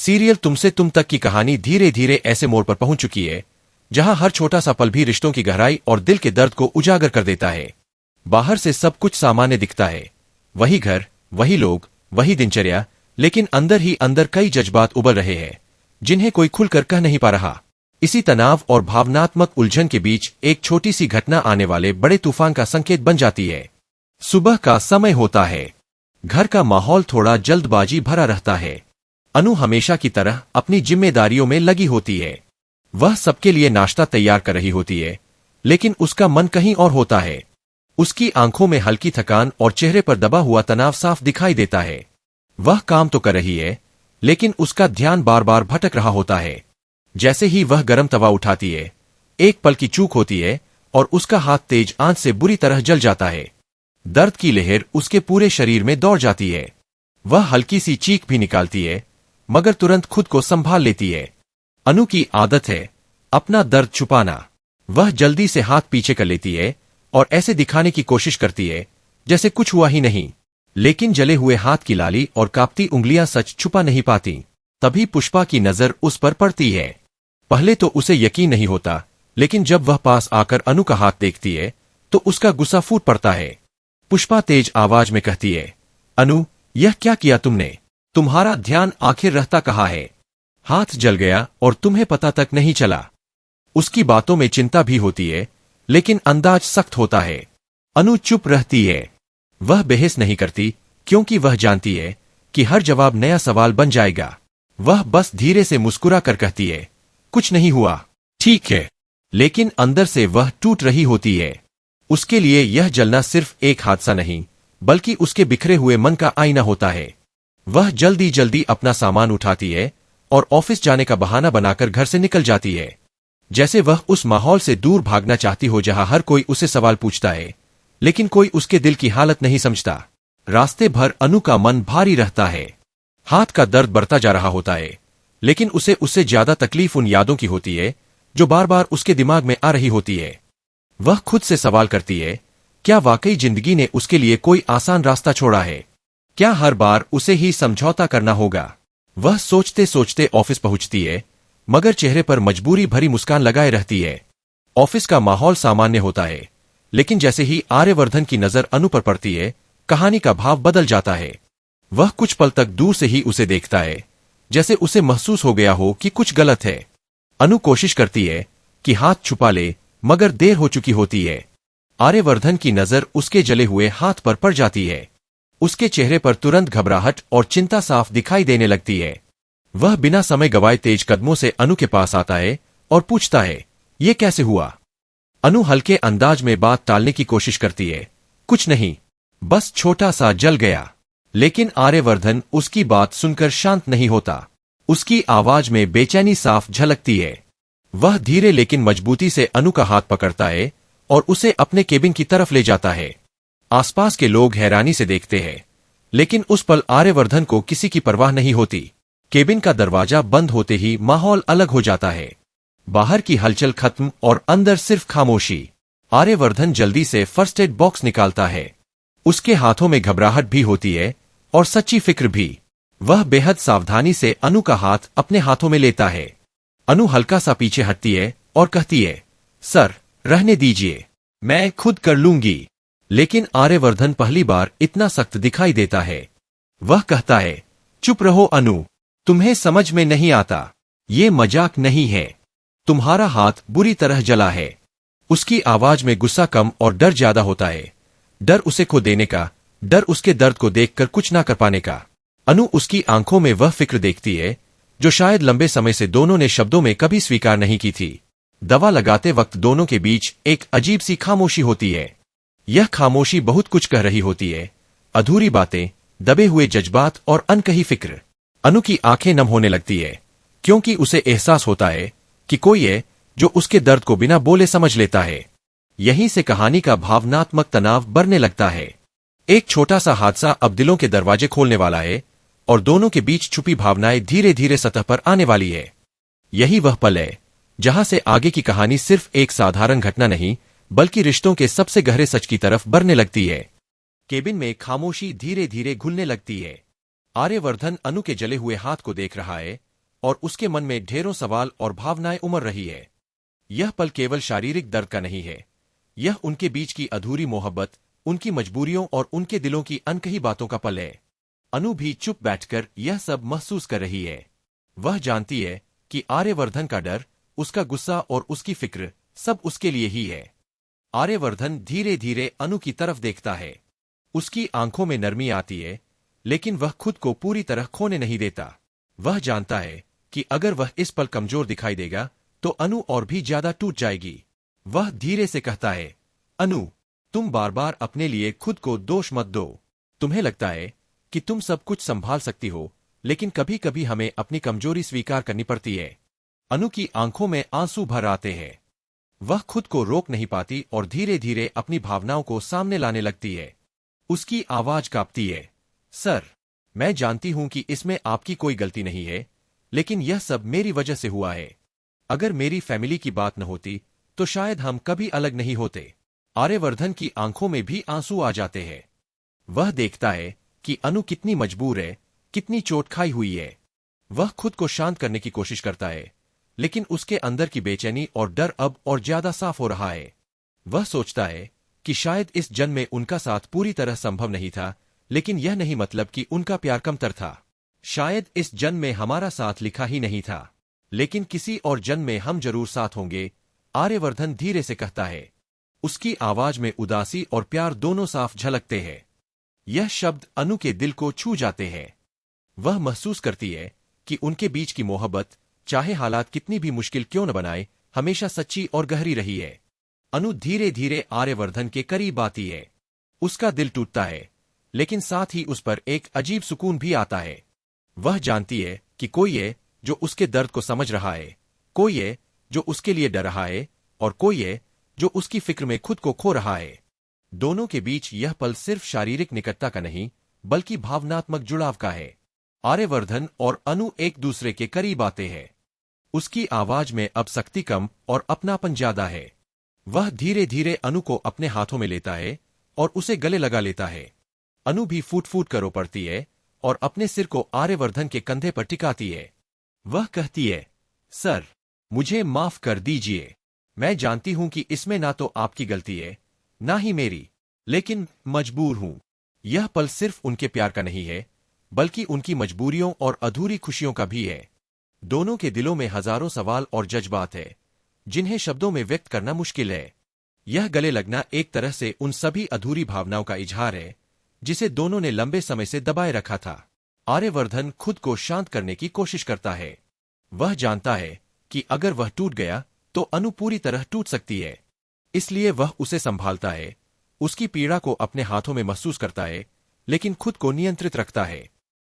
Serial तुमसे तुम तक की कहानी धीरे धीरे ऐसे मोड़ पर पहुंच चुकी है जहां हर छोटा सा पल भी रिश्तों की गहराई और दिल के दर्द को उजागर कर देता है। बाहर से सब कुछ सामान्य दिखता है, वही घर, वही लोग, वही दिनचर्या, लेकिन अंदर ही अंदर कई जज्बात उबल रहे हैं जिन्हें कोई खुलकर कह नहीं पा रहा। इसी तनाव और भावनात्मक उलझन के बीच एक छोटी सी घटना आने वाले बड़े तूफान का संकेत बन जाती है। सुबह का समय होता है। घर का माहौल थोड़ा जल्दबाजी भरा रहता है। अनु हमेशा की तरह अपनी जिम्मेदारियों में लगी होती है। वह सबके लिए नाश्ता तैयार कर रही होती है, लेकिन उसका मन कहीं और होता है। उसकी आंखों में हल्की थकान और चेहरे पर दबा हुआ तनाव साफ दिखाई देता है। वह काम तो कर रही है, लेकिन उसका ध्यान बार बार भटक रहा होता है। जैसे ही वह गर्म तवा उठाती है, एक पल की चूक होती है और उसका हाथ तेज आंच से बुरी तरह जल जाता है। दर्द की लहर उसके पूरे शरीर में दौड़ जाती है। वह हल्की सी चीख भी निकालती है, मगर तुरंत खुद को संभाल लेती है। अनु की आदत है अपना दर्द छुपाना। वह जल्दी से हाथ पीछे कर लेती है और ऐसे दिखाने की कोशिश करती है जैसे कुछ हुआ ही नहीं, लेकिन जले हुए हाथ की लाली और कांपती उंगलियां सच छुपा नहीं पाती। तभी पुष्पा की नजर उस पर पड़ती है। पहले तो उसे यकीन नहीं होता, लेकिन जब वह पास आकर अनु का हाथ देखती है तो उसका गुस्सा फूट पड़ता है। पुष्पा तेज आवाज में कहती है, अनु, यह क्या किया तुमने? तुम्हारा ध्यान आखिर रहता कहाँ है? हाथ जल गया और तुम्हें पता तक नहीं चला। उसकी बातों में चिंता भी होती है, लेकिन अंदाज सख्त होता है। अनु चुप रहती है। वह बहस नहीं करती, क्योंकि वह जानती है कि हर जवाब नया सवाल बन जाएगा। वह बस धीरे से मुस्कुरा कर कहती है, कुछ नहीं हुआ, ठीक है। लेकिन अंदर से वह टूट रही होती है। उसके लिए यह जलना सिर्फ एक हादसा नहीं, बल्कि उसके बिखरे हुए मन का आईना होता है। वह जल्दी जल्दी अपना सामान उठाती है और ऑफिस जाने का बहाना बनाकर घर से निकल जाती है, जैसे वह उस माहौल से दूर भागना चाहती हो जहां हर कोई उसे सवाल पूछता है, लेकिन कोई उसके दिल की हालत नहीं समझता। रास्ते भर अनु का मन भारी रहता है। हाथ का दर्द बढ़ता जा रहा होता है, लेकिन उसे उससे ज्यादा तकलीफ उन यादों की होती है जो बार बार उसके दिमाग में आ रही होती है। वह खुद से सवाल करती है, क्या वाकई जिंदगी ने उसके लिए कोई आसान रास्ता छोड़ा है? क्या हर बार उसे ही समझौता करना होगा? वह सोचते सोचते ऑफिस पहुंचती है, मगर चेहरे पर मजबूरी भरी मुस्कान लगाए रहती है। ऑफिस का माहौल सामान्य होता है, लेकिन जैसे ही आर्यवर्धन की नजर अनु पर पड़ती है, कहानी का भाव बदल जाता है। वह कुछ पल तक दूर से ही उसे देखता है, जैसे उसे महसूस हो गया हो कि कुछ गलत है। अनु कोशिश करती है कि हाथ छुपा ले, मगर देर हो चुकी होती है। आर्यवर्धन की नजर उसके जले हुए हाथ पर पड़ जाती है। उसके चेहरे पर तुरंत घबराहट और चिंता साफ दिखाई देने लगती है। वह बिना समय गवाए तेज कदमों से अनु के पास आता है और पूछता है, ये कैसे हुआ? अनु हल्के अंदाज में बात टालने की कोशिश करती है, कुछ नहीं, बस छोटा सा जल गया। लेकिन आर्यवर्धन उसकी बात सुनकर शांत नहीं होता। उसकी आवाज में बेचैनी साफ झलकती है। वह धीरे लेकिन मजबूती से अनु का हाथ पकड़ता है और उसे अपने केबिन की तरफ ले जाता है। आसपास के लोग हैरानी से देखते हैं, लेकिन उस पल आर्यवर्धन को किसी की परवाह नहीं होती। केबिन का दरवाजा बंद होते ही माहौल अलग हो जाता है। बाहर की हलचल खत्म और अंदर सिर्फ खामोशी। आर्यवर्धन जल्दी से फर्स्ट एड बॉक्स निकालता है। उसके हाथों में घबराहट भी होती है और सच्ची फिक्र भी। वह बेहद सावधानी से अनु का हाथ अपने हाथों में लेता है। अनु हल्का सा पीछे हटती है और कहती है, सर, रहने दीजिए, मैं खुद कर लूंगी। लेकिन आर्यवर्धन पहली बार इतना सख्त दिखाई देता है। वह कहता है, चुप रहो अनु, तुम्हें समझ में नहीं आता, ये मजाक नहीं है। तुम्हारा हाथ बुरी तरह जला है। उसकी आवाज में गुस्सा कम और डर ज्यादा होता है। डर उसे खो देने का, डर उसके दर्द को देखकर कुछ ना कर पाने का। अनु उसकी आंखों में वह फिक्र देखती है जो शायद लंबे समय से दोनों ने शब्दों में कभी स्वीकार नहीं की थी। दवा लगाते वक्त दोनों के बीच एक अजीब सी खामोशी होती है। यह खामोशी बहुत कुछ कह रही होती है, अधूरी बातें, दबे हुए जज्बात और अनकही फिक्र। अनु की आंखें नम होने लगती है, क्योंकि उसे एहसास होता है कि कोई है जो उसके दर्द को बिना बोले समझ लेता है। यहीं से कहानी का भावनात्मक तनाव बढ़ने लगता है। एक छोटा सा हादसा अब दिलों के दरवाजे खोलने वाला है और दोनों के बीच छुपी भावनाएं धीरे धीरे सतह पर आने वाली है। यही वह पल है जहां से आगे की कहानी सिर्फ एक साधारण घटना नहीं, बल्कि रिश्तों के सबसे गहरे सच की तरफ बढ़ने लगती है। केबिन में खामोशी धीरे धीरे घुलने लगती है। आर्यवर्धन अनु के जले हुए हाथ को देख रहा है और उसके मन में ढेरों सवाल और भावनाएं उमड़ रही है। यह पल केवल शारीरिक दर्द का नहीं है, यह उनके बीच की अधूरी मोहब्बत, उनकी मजबूरियों और उनके दिलों की अनकही बातों का पल है। अनु भी चुप बैठकर यह सब महसूस कर रही है। वह जानती है कि आर्यवर्धन का डर, उसका गुस्सा और उसकी फिक्र सब उसके लिए ही है। आर्यवर्धन धीरे धीरे अनु की तरफ देखता है। उसकी आंखों में नरमी आती है, लेकिन वह खुद को पूरी तरह खोने नहीं देता। वह जानता है कि अगर वह इस पल कमजोर दिखाई देगा तो अनु और भी ज्यादा टूट जाएगी। वह धीरे से कहता है, अनु, तुम बार बार अपने लिए खुद को दोष मत दो। तुम्हें लगता है कि तुम सब कुछ संभाल सकती हो, लेकिन कभी कभी हमें अपनी कमजोरी स्वीकार करनी पड़ती है। अनु की आंखों में आंसू भर आते हैं। वह खुद को रोक नहीं पाती और धीरे धीरे अपनी भावनाओं को सामने लाने लगती है। उसकी आवाज कांपती है, सर, मैं जानती हूं कि इसमें आपकी कोई गलती नहीं है, लेकिन यह सब मेरी वजह से हुआ है। अगर मेरी फैमिली की बात न होती तो शायद हम कभी अलग नहीं होते। आर्यवर्धन की आंखों में भी आंसू आ जाते हैं। वह देखता है कि अनु कितनी मजबूर है, कितनी चोट खाई हुई है। वह खुद को शांत करने की कोशिश करता है, लेकिन उसके अंदर की बेचैनी और डर अब और ज्यादा साफ हो रहा है। वह सोचता है कि शायद इस जन्म में उनका साथ पूरी तरह संभव नहीं था, लेकिन यह नहीं मतलब कि उनका प्यार कमतर था। शायद इस जन्म में हमारा साथ लिखा ही नहीं था, लेकिन किसी और जन्म में हम जरूर साथ होंगे, आर्यवर्धन धीरे से कहता है। उसकी आवाज में उदासी और प्यार दोनों साफ झलकते हैं। यह शब्द अनु के दिल को छू जाते हैं। वह महसूस करती है कि उनके बीच की मोहब्बत, चाहे हालात कितनी भी मुश्किल क्यों न बनाए, हमेशा सच्ची और गहरी रही है। अनु धीरे धीरे आर्यवर्धन के करीब आती है। उसका दिल टूटता है, लेकिन साथ ही उस पर एक अजीब सुकून भी आता है। वह जानती है कि कोई है जो उसके दर्द को समझ रहा है, कोई है जो उसके लिए डर रहा है, और कोई है जो उसकी फिक्र में खुद को खो रहा है। दोनों के बीच यह पल सिर्फ शारीरिक निकटता का नहीं, बल्कि भावनात्मक जुड़ाव का है। आर्यवर्धन और अनु एक दूसरे के करीब आते हैं। उसकी आवाज में अब सख्ती कम और अपनापन ज्यादा है। वह धीरे धीरे अनु को अपने हाथों में लेता है और उसे गले लगा लेता है। अनु भी फूट फूट कर रो पड़ती है और अपने सिर को आर्यवर्धन के कंधे पर टिकाती है। वह कहती है, सर, मुझे माफ कर दीजिए। मैं जानती हूं कि इसमें ना तो आपकी गलती है, ना ही मेरी, लेकिन मजबूर हूं। यह पल सिर्फ उनके प्यार का नहीं है, बल्कि उनकी मजबूरियों और अधूरी खुशियों का भी है। दोनों के दिलों में हजारों सवाल और जज्बात है, जिन्हें शब्दों में व्यक्त करना मुश्किल है। यह गले लगना एक तरह से उन सभी अधूरी भावनाओं का इजहार है, जिसे दोनों ने लंबे समय से दबाए रखा था। आर्यवर्धन खुद को शांत करने की कोशिश करता है। वह जानता है कि अगर वह टूट गया तो अनु पूरी तरह टूट सकती है। इसलिए वह उसे संभालता है, उसकी पीड़ा को अपने हाथों में महसूस करता है, लेकिन खुद को नियंत्रित रखता है।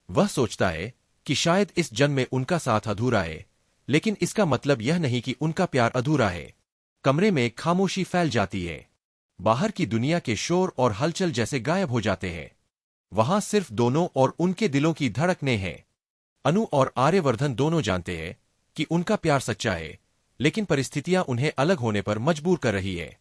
वह सोचता है कि शायद इस जन्म में उनका साथ अधूरा है, लेकिन इसका मतलब यह नहीं कि उनका प्यार अधूरा है। कमरे में खामोशी फैल जाती है। बाहर की दुनिया के शोर और हलचल जैसे गायब हो जाते हैं। वहां सिर्फ दोनों और उनके दिलों की धड़कनें हैं। अनु और आर्यवर्धन दोनों जानते हैं कि उनका प्यार सच्चा है, लेकिन परिस्थितियां उन्हें अलग होने पर मजबूर कर रही है।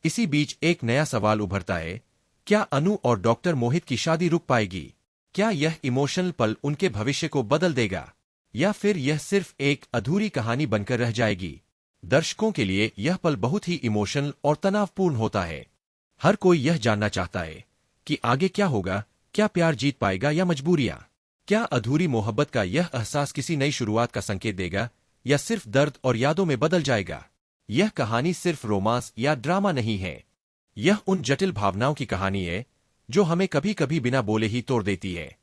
इसी बीच एक नया सवाल उभरता है, क्या अनु और डॉक्टर मोहित की शादी रुक पाएगी? क्या यह इमोशनल पल उनके भविष्य को बदल देगा, या फिर यह सिर्फ एक अधूरी कहानी बनकर रह जाएगी? दर्शकों के लिए यह पल बहुत ही इमोशनल और तनावपूर्ण होता है। हर कोई यह जानना चाहता है कि आगे क्या होगा, क्या प्यार जीत पाएगा या मजबूरियां? क्या अधूरी मोहब्बत का यह एहसास किसी नई शुरुआत का संकेत देगा, या सिर्फ दर्द और यादों में बदल जाएगा? यह कहानी सिर्फ रोमांस या ड्रामा नहीं है। यह उन जटिल भावनाओं की कहानी है जो हमें कभी कभी बिना बोले ही तोड़ देती है।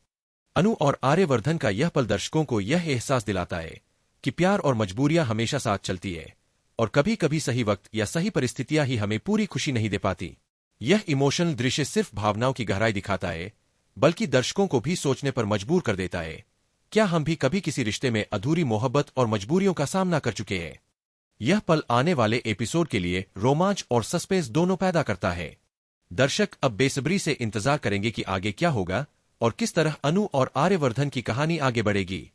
अनु और आर्यवर्धन का यह पल दर्शकों को यह एहसास दिलाता है कि प्यार और मजबूरियां हमेशा साथ चलती है, और कभी कभी सही वक्त या सही परिस्थितियां ही हमें पूरी खुशी नहीं दे पाती। यह इमोशनल दृश्य सिर्फ भावनाओं की गहराई दिखाता है, बल्कि दर्शकों को भी सोचने पर मजबूर कर देता है, क्या हम भी कभी किसी रिश्ते में अधूरी मोहब्बत और मजबूरियों का सामना कर चुके हैं? यह पल आने वाले एपिसोड के लिए रोमांच और सस्पेंस दोनों पैदा करता है। दर्शक अब बेसब्री से इंतजार करेंगे कि आगे क्या होगा और किस तरह अनु और आर्यवर्धन की कहानी आगे बढ़ेगी।